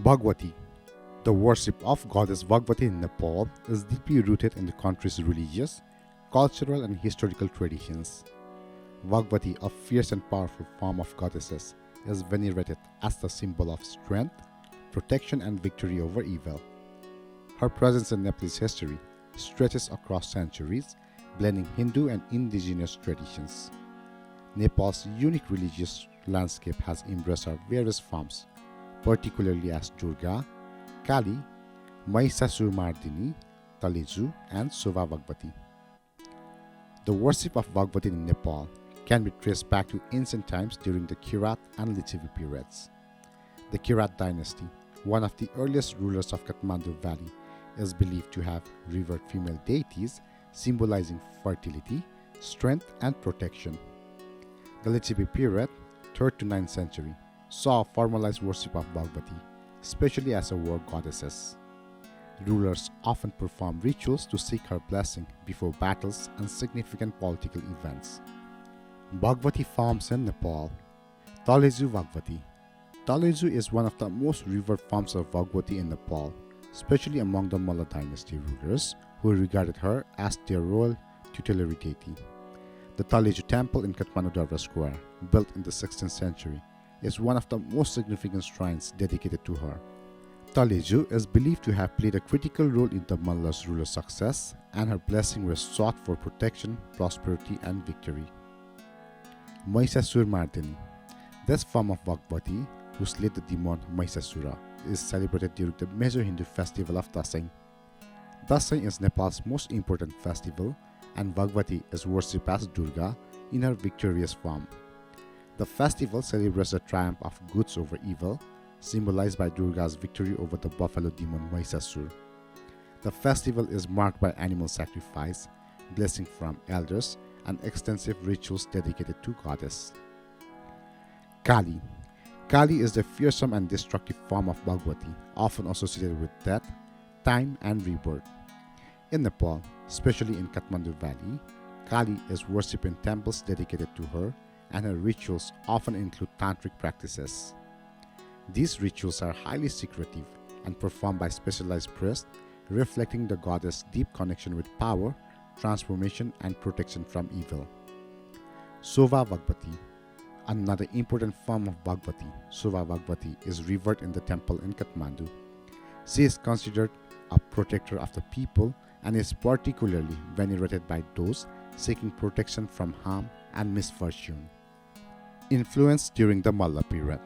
Bhagwati. The worship of goddess Bhagwati in Nepal is deeply rooted in the country's religious, cultural, and historical traditions. Bhagwati, a fierce and powerful form of goddesses, is venerated as the symbol of strength, protection, and victory over evil. Her presence in Nepalese history stretches across centuries, blending Hindu and indigenous traditions. Nepal's unique religious landscape has embraced her various forms, particularly as Durga, Kali, Mahishasuramardinie, Taleju, and Sova Bhagwati. The worship of Bhagwati in Nepal can be traced back to ancient times during the Kirat and Lichavi periods. The Kirat dynasty, one of the earliest rulers of Kathmandu Valley, is believed to have revered female deities symbolizing fertility, strength, and protection. The Lichavi period, 3rd to 9th century, saw formalized worship of Bhagwati, especially as a war goddess. Rulers often performed rituals to seek her blessing before battles and significant political events. Bhagwati forms in Nepal. Taleju Bhagwati. Taleju is one of the most revered forms of Bhagwati in Nepal, especially among the Malla dynasty rulers who regarded her as their royal tutelary deity. The Taleju temple in Kathmandu Darbar Square, built in the 16th century, is one of the most significant shrines dedicated to her. Taleju is believed to have played a critical role in the Malla's ruler's success, and her blessing was sought for protection, prosperity, and victory. Mahishasuramardinie. This form of Bhagwati, who slayed the demon Mahishasura, is celebrated during the major Hindu festival of Dasai. Dasai is Nepal's most important festival, and Bhagwati is worshipped as Durga in her victorious form. The festival celebrates the triumph of good over evil, symbolized by Durga's victory over the buffalo demon Mahishasura. The festival is marked by animal sacrifice, blessing from elders, and extensive rituals dedicated to goddess. Kali. Kali is the fearsome and destructive form of Bhagwati, often associated with death, time, and rebirth. In Nepal, especially in Kathmandu Valley, Kali is worshipped in temples dedicated to her, and her rituals often include tantric practices. These rituals are highly secretive and performed by specialized priests, reflecting the goddess' deep connection with power, transformation, and protection from evil. Sova Bhagwati. Another important form of Bhagwati, Sova Bhagwati, is revered in the temple in Kathmandu. She is considered a protector of the people and is particularly venerated by those seeking protection from harm and misfortune. Influence during the Malla period.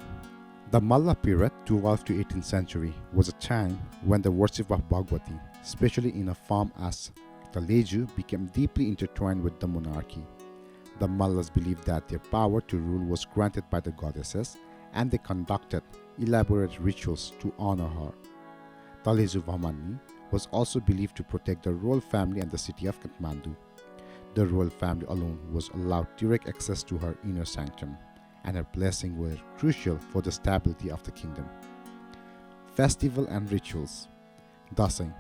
The Malla period, 12th to 18th century, was a time when the worship of Bhagwati, especially in a form as Taleju, became deeply intertwined with the monarchy. The Mallas believed that their power to rule was granted by the goddesses, and they conducted elaborate rituals to honor her. Taleju Bhamani was also believed to protect the royal family and the city of Kathmandu. The royal family alone was allowed direct access to her inner sanctum, and her blessing were crucial for the stability of the kingdom. Festival and rituals. Dasai.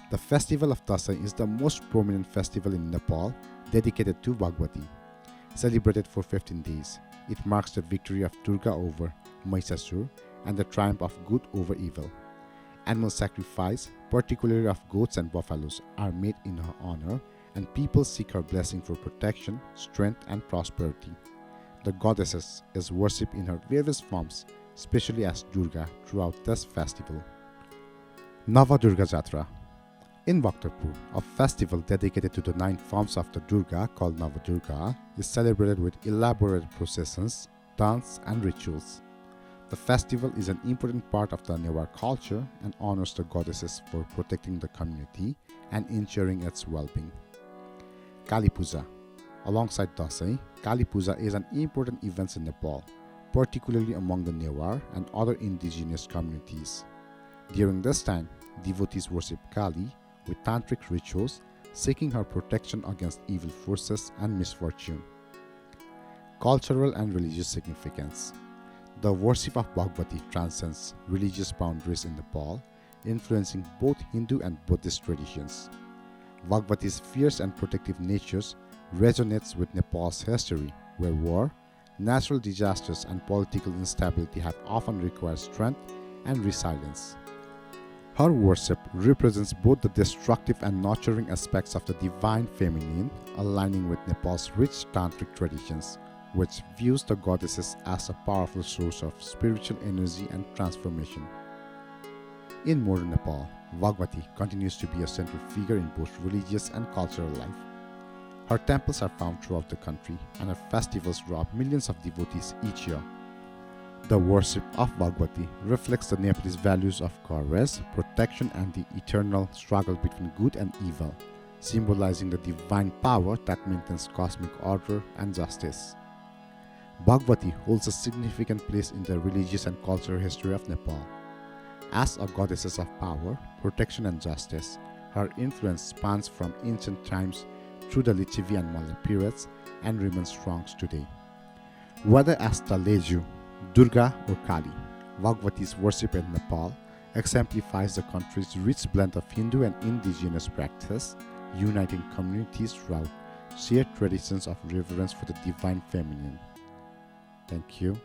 The festival of Dasai is the most prominent festival in Nepal, dedicated to Bhagwati. Celebrated for 15 days, it marks the victory of Durga over Mahishasura and the triumph of good over evil. Animal sacrifice, particularly of goats and buffaloes, are made in her honor, and people seek her blessing for protection, strength, and prosperity. The goddess is worshipped in her various forms, especially as Durga, throughout this festival. Nava Durga Jatra. In Bhaktapur, a festival dedicated to the 9 forms of the Durga called Nava Durga is celebrated with elaborate processions, dance, and rituals. The festival is an important part of the Newar culture and honors the goddesses for protecting the community and ensuring its well-being. Kali Puja. Alongside Dasai, Kali Puja is an important event in Nepal, particularly among the Newar and other indigenous communities. During this time, devotees worship Kali with tantric rituals, seeking her protection against evil forces and misfortune. Cultural and religious significance. The worship of Bhagwati transcends religious boundaries in Nepal, influencing both Hindu and Buddhist traditions. Bhagwati's fierce and protective nature resonates with Nepal's history, where war, natural disasters, and political instability have often required strength and resilience. Her worship represents both the destructive and nurturing aspects of the divine feminine, aligning with Nepal's rich tantric traditions, which views the goddesses as a powerful source of spiritual energy and transformation. In modern Nepal, Bhagwati continues to be a central figure in both religious and cultural life. Her temples are found throughout the country, and her festivals draw millions of devotees each year. The worship of Bhagwati reflects the Nepalese values of courage, protection, and the eternal struggle between good and evil, symbolizing the divine power that maintains cosmic order and justice. Bhagwati holds a significant place in the religious and cultural history of Nepal. As a goddess of power, protection, and justice, her influence spans from ancient times through the Lichavi and Malla periods and remains strong today. Whether as the Leju, Durga, or Kali, Bhagwati's worship in Nepal exemplifies the country's rich blend of Hindu and indigenous practices, uniting communities throughout shared traditions of reverence for the divine feminine. Thank you.